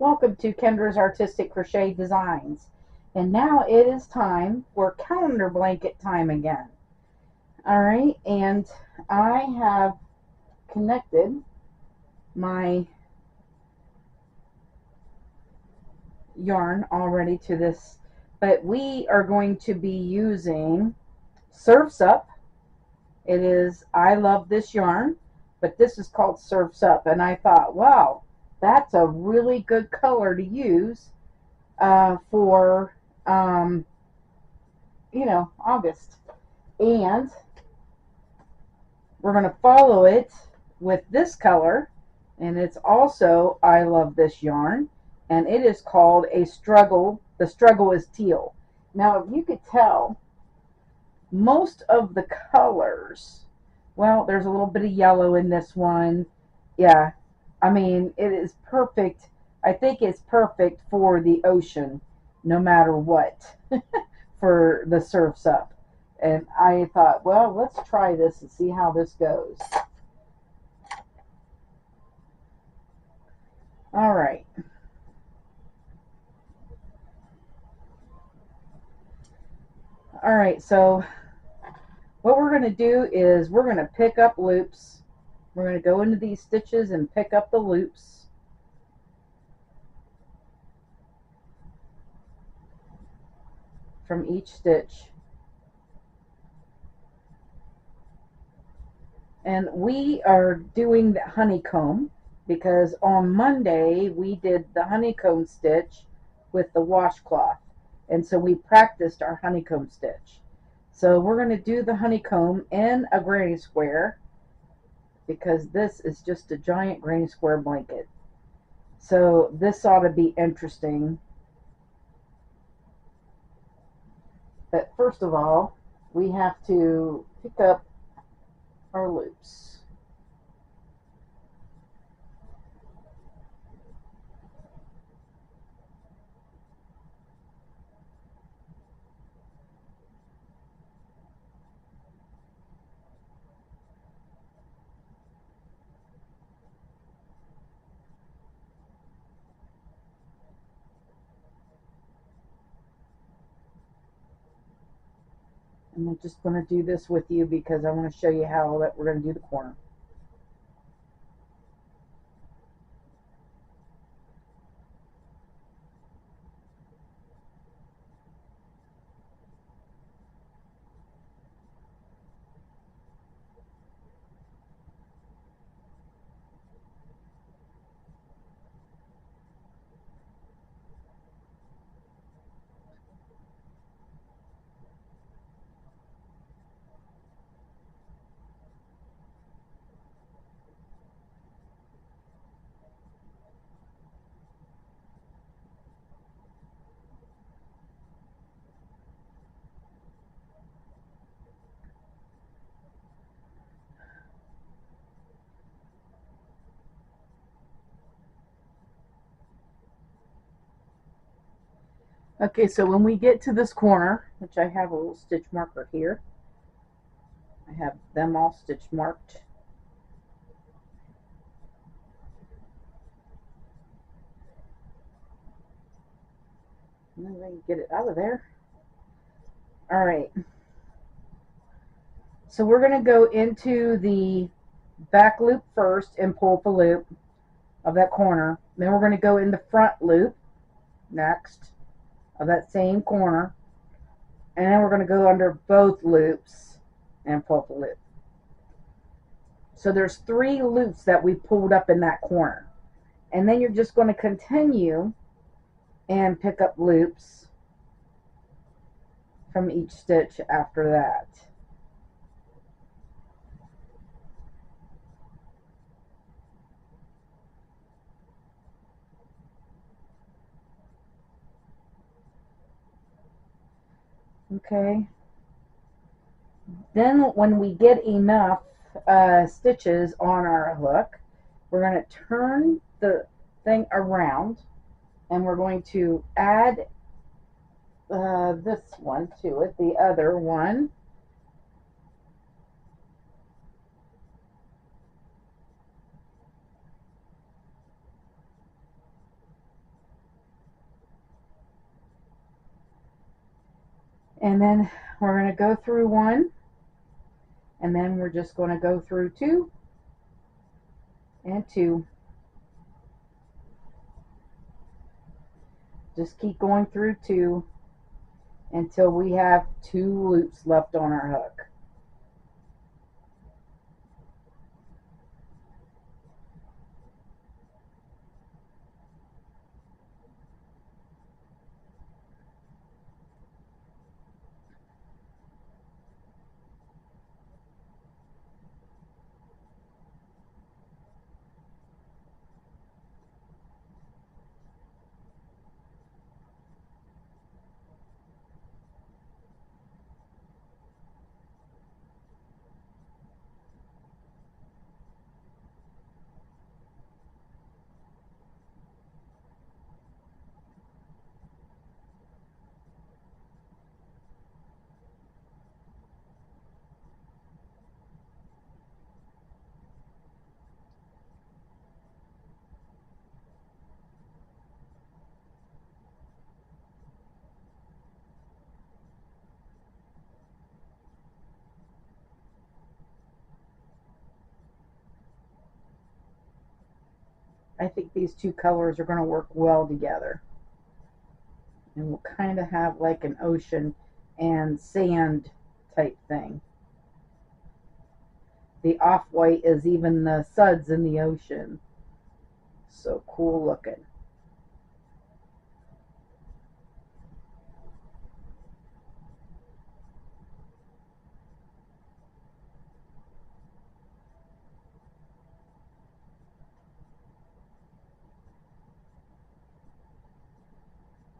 Welcome to Kendra's Artistic Crochet Designs. And now it is time for calendar blanket time again. Alright, and I have connected my yarn already to this, but we are going to be using Surf's Up. It is, I love this yarn, but this is called Surf's Up, and I thought, wow, that's a really good color to use for August. And we're going to follow it with this color, and it's also, I love this yarn, and it is called a struggle. The struggle is teal. Now, if you could tell, most of the colors, well, there's a little bit of yellow in this one. Yeah, I mean, it is perfect. I think it's perfect for the ocean, no matter what, for the Surf's Up. And I thought, well, let's try this and see how this goes. All right. All right, so what we're going to do is we're going to pick up loops. We're going to go into these stitches and pick up the loops. From each stitch. And we are doing the honeycomb because on Monday we did the honeycomb stitch with the washcloth, and so we practiced our honeycomb stitch. So we're going to do the honeycomb in a granny square because this is just a giant granny square blanket. So this ought to be interesting. But first of all, we have to pick up our loops. And I'm just going to do this with you because I want to show you how that we're going to do the corner. Okay, so when we get to this corner, which I have a little stitch marker here, I have them all stitch marked. And then I can get it out of there. All right. So we're going to go into the back loop first and pull up a loop of that corner. Then we're going to go in the front loop next of that same corner. And then we're going to go under both loops and pull up a loop. So there's 3 loops that we pulled up in that corner. And then you're just going to continue and pick up loops from each stitch after that. Okay. Then when we get enough stitches on our hook, we're going to turn the thing around and we're going to add this one to it, the other one. And then we're going to go through one, and then we're just going to go through two and two. Just keep going through two until we have two loops left on our hook. I think these two colors are going to work well together. And we'll kind of have like an ocean and sand type thing. The off-white is even the suds in the ocean. So cool looking.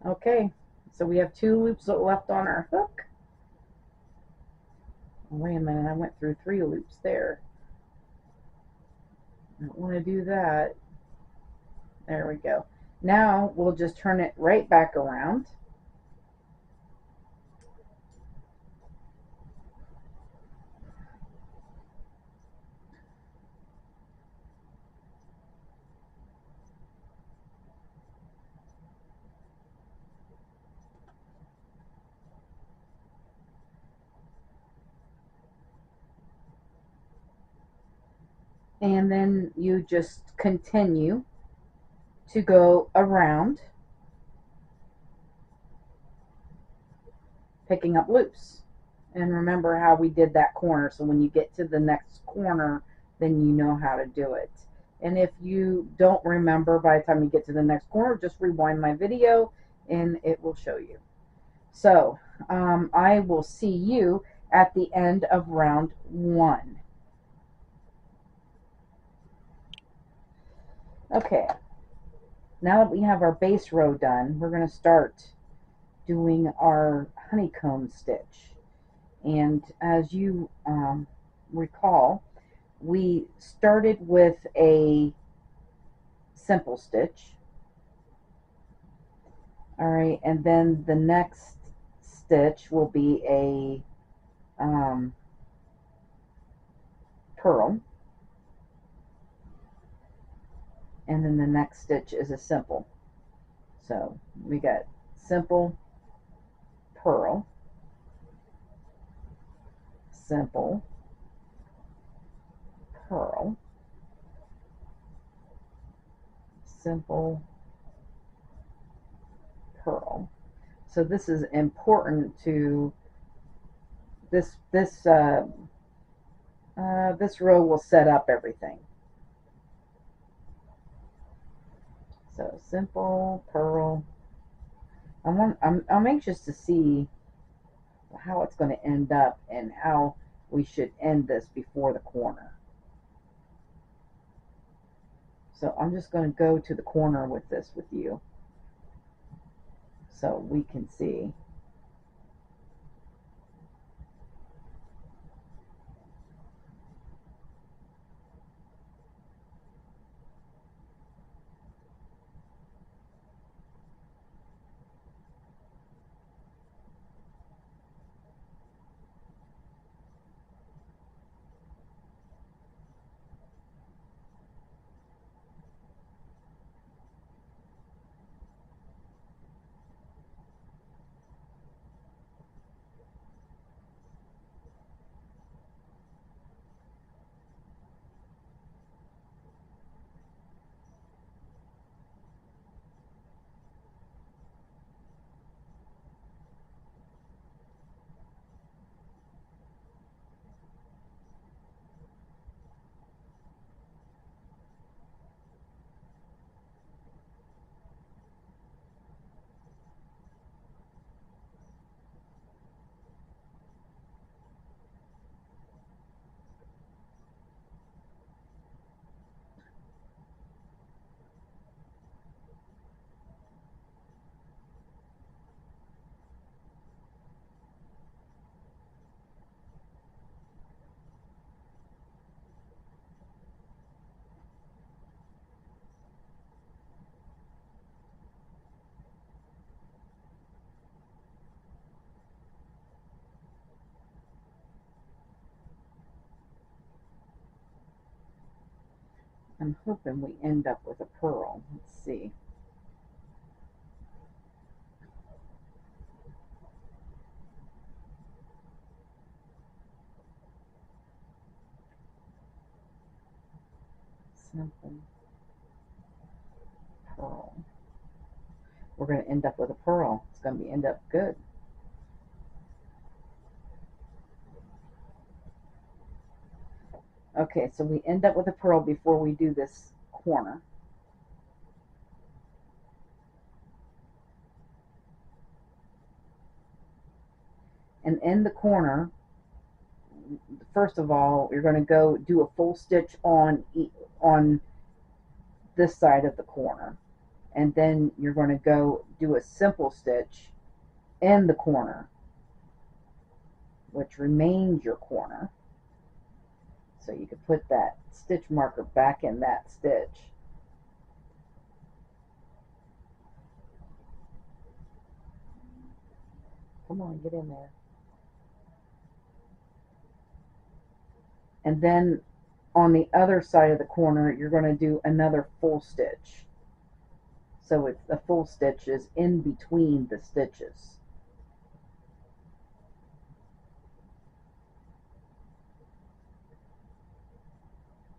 Okay, so we have two loops left on our hook. Wait a minute, I went through three loops there. I don't want to do that. There we go. Now we'll just turn it right back around. And then you just continue to go around, picking up loops. And remember how we did that corner, so when you get to the next corner, then you know how to do it. And if you don't remember by the time you get to the next corner, just rewind my video and it will show you. So I will see you at the end of round one. Okay, now that we have our base row done, we're going to start doing our honeycomb stitch. And as you recall, we started with a simple stitch. All right, and then the next stitch will be a purl, and then the next stitch is a simple. So we got simple, purl, simple, purl, simple, purl. So this is important to this row will set up everything. So simple, purl. I'm anxious to see how it's going to end up and how we should end this before the corner. So I'm just going to go to the corner with this with you so we can see. I'm hoping we end up with a pearl. Let's see. Simple pearl. We're going to end up with a pearl. It's going to end up good. Okay, so we end up with a pearl before we do this corner. And in the corner, first of all, you're going to go do a full stitch on this side of the corner. And then you're going to go do a simple stitch in the corner, which remains your corner. So you can put that stitch marker back in that stitch. Come on, get in there. And then on the other side of the corner, you're going to do another full stitch. So it's the full stitch is in between the stitches.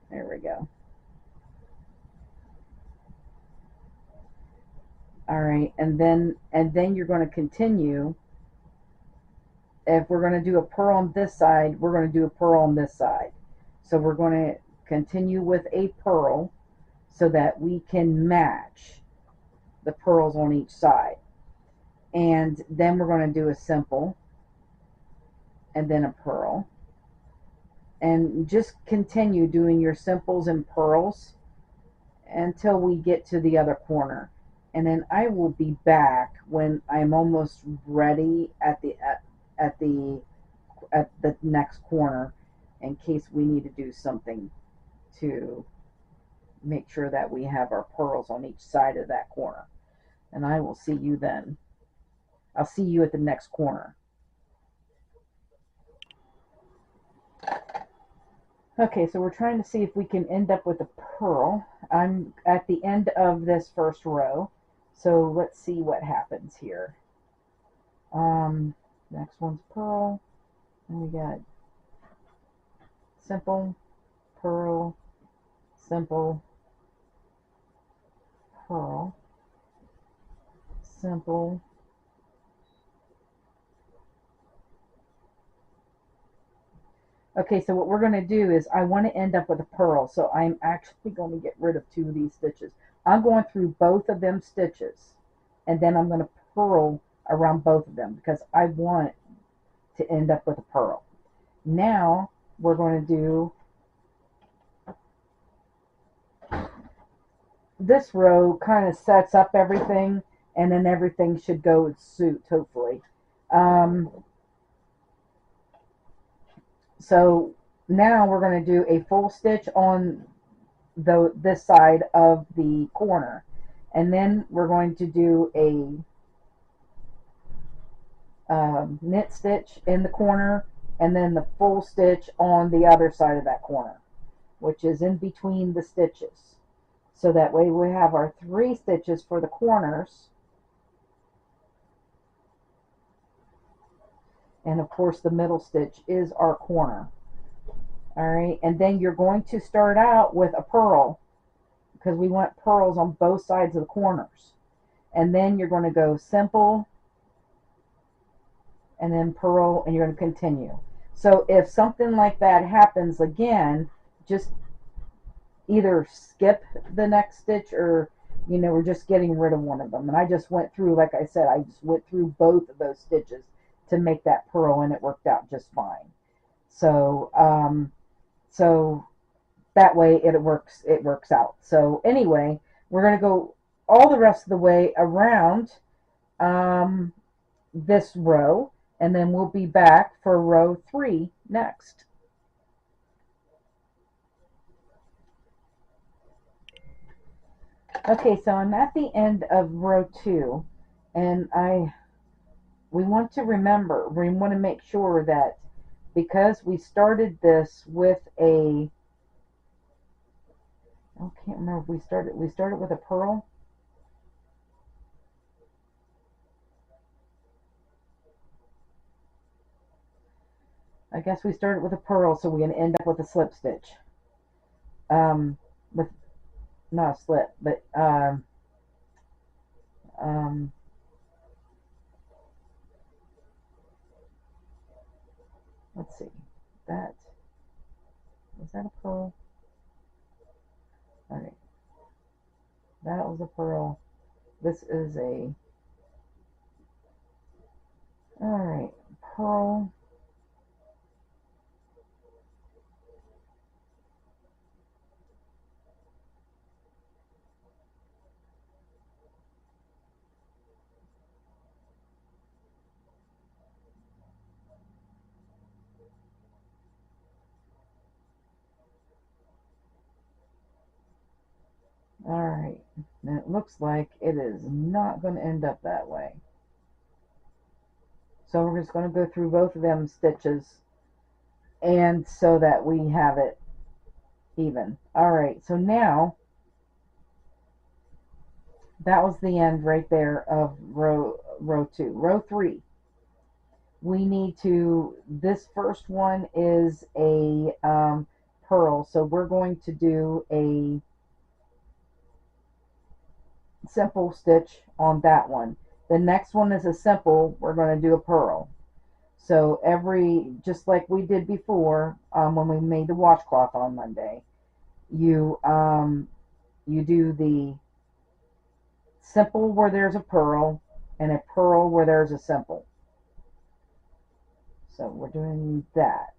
There we go. All right, and then you're going to continue. If we're going to do a pearl on this side, we're going to do a pearl on this side. So we're going to continue with a pearl so that we can match the pearls on each side. And then we're going to do a simple and then a pearl. And just continue doing your simples and pearls until we get to the other corner. And then I will be back when I'm almost ready at the next corner, in case we need to do something to make sure that we have our pearls on each side of that corner. And I will see you then. I'll see you at the next corner. Okay, so we're trying to see if we can end up with a pearl. I'm at the end of this first row, so let's see what happens here. Next one's pearl, and we got simple, pearl, simple, pearl, simple, okay, so what we're going to do is I want to end up with a pearl, so I'm actually going to get rid of 2 of these stitches. I'm going through both of them stitches, and then I'm going to purl around both of them because I want to end up with a pearl. Now we're going to do this row, kind of sets up everything, and then everything should go suit, hopefully. So now we're going to do a full stitch on this side of the corner, and then we're going to do a knit stitch in the corner, and then the full stitch on the other side of that corner, which is in between the stitches. So that way we have our 3 stitches for the corners, and of course the middle stitch is our corner. Alright, and then you're going to start out with a purl because we want pearls on both sides of the corners. And then you're going to go simple and then purl, and you're going to continue. So if something like that happens again, just either skip the next stitch, or we're just getting rid of one of them. And I just went through, like I said, I just went through both of those stitches to make that purl, and it worked out just fine. So so that way it works out. So anyway, we're going to go all the rest of the way around this row, and then we'll be back for row 3 next. Okay, so I'm at the end of row 2, and we want to make sure that because we started this with a, I can't remember if we started with a pearl. I guess we started with a pearl, so we're going to end up with a slip stitch. With not a slip, but um, let's see. That was that a pearl? Okay, that was a pearl. This is a all right pearl. All right, and it looks like it is not going to end up that way. So we're just going to go through both of them stitches, and so that we have it even. All right, so now that was the end right there of row 2. Row 3, we need to, this first one is a pearl, so we're going to do a simple stitch on that one. The next one is a simple, we're going to do a pearl. So just like we did before, when we made the washcloth on Monday, you do the simple where there's a pearl and a pearl where there's a simple. So we're doing that.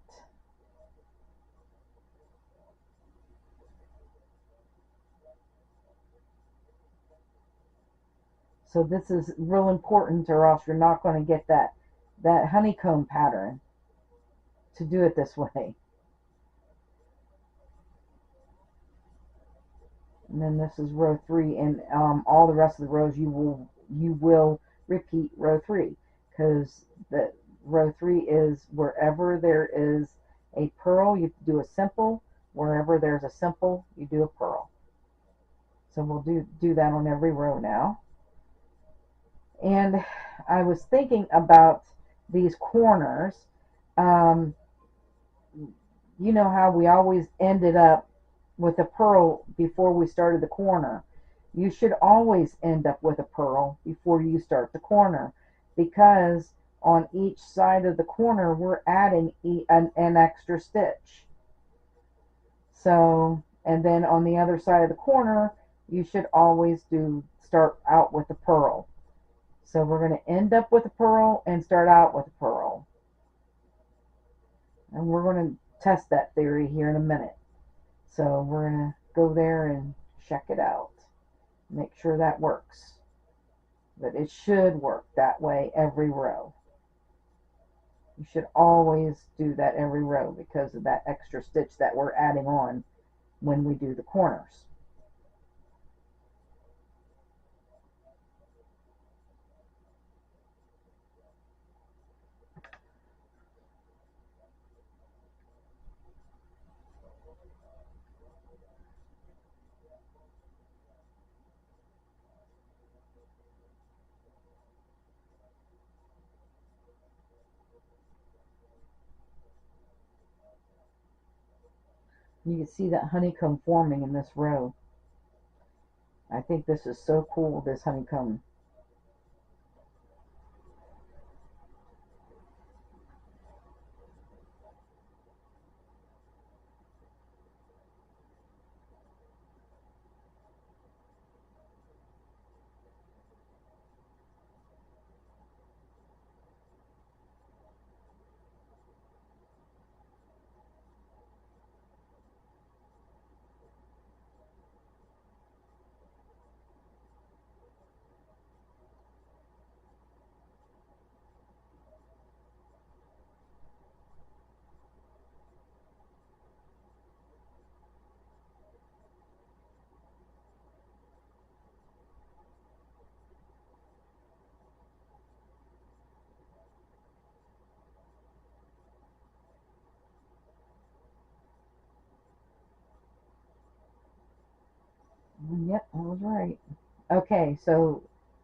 So this is real important, or else you're not going to get that honeycomb pattern to do it this way. And then this is row 3, and all the rest of the rows you will repeat row 3, because the row 3 is wherever there is a pearl you do a simple, wherever there's a simple you do a pearl. So we'll do that on every row now. And I was thinking about these corners. Um, you know how we always ended up with a pearl before we started the corner. You should always end up with a pearl before you start the corner, because on each side of the corner we're adding an extra stitch. So, and then on the other side of the corner you should always start out with a pearl. So we're going to end up with a pearl and start out with a pearl. And we're going to test that theory here in a minute. So we're going to go there and check it out. Make sure that works. But it should work that way every row. You should always do that every row because of that extra stitch that we're adding on when we do the corners. You can see that honeycomb forming in this row. I think this is so cool, this honeycomb. Yep, I was right. Okay, so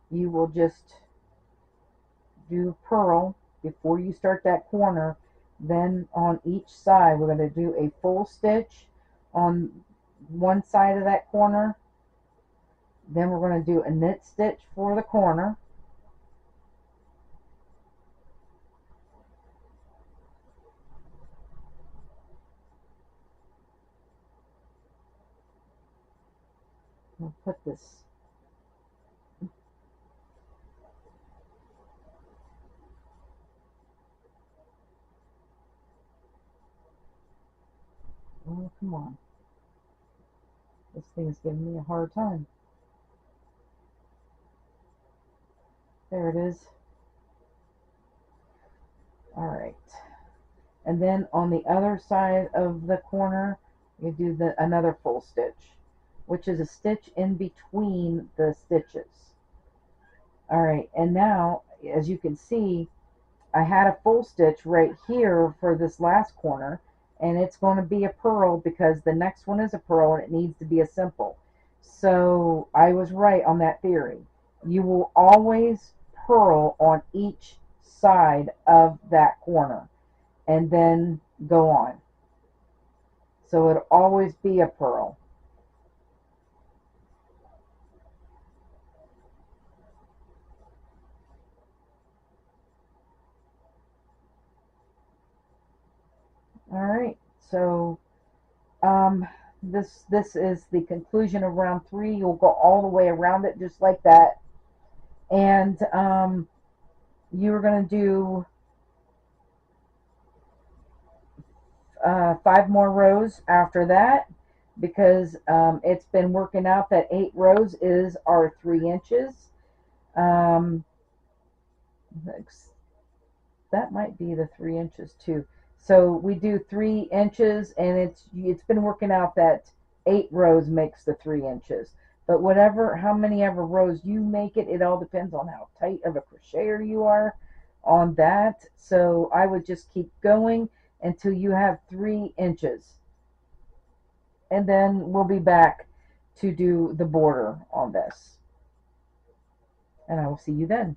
you will just do purl before you start that corner. Then on each side, we're going to do a full stitch on one side of that corner. Then we're going to do a knit stitch for the corner. We'll put this. Oh, come on. This thing is giving me a hard time. There it is. Alright. And then on the other side of the corner, you do another full stitch, which is a stitch in between the stitches. Alright, and now, as you can see, I had a full stitch right here for this last corner, and it's going to be a purl because the next one is a purl and it needs to be a simple. So I was right on that theory. You will always purl on each side of that corner and then go on. So it'll always be a purl. All right, so this is the conclusion of round 3. You'll go all the way around it just like that, and you're going to do 5 more rows after that, because it's been working out that 8 rows is our 3 inches. Um, that might be the 3 inches too. So we do 3 inches, and it's been working out that 8 rows makes the 3 inches. But whatever, how many ever rows you make it, it all depends on how tight of a crocheter you are on that. So I would just keep going until you have 3 inches. And then we'll be back to do the border on this. And I will see you then.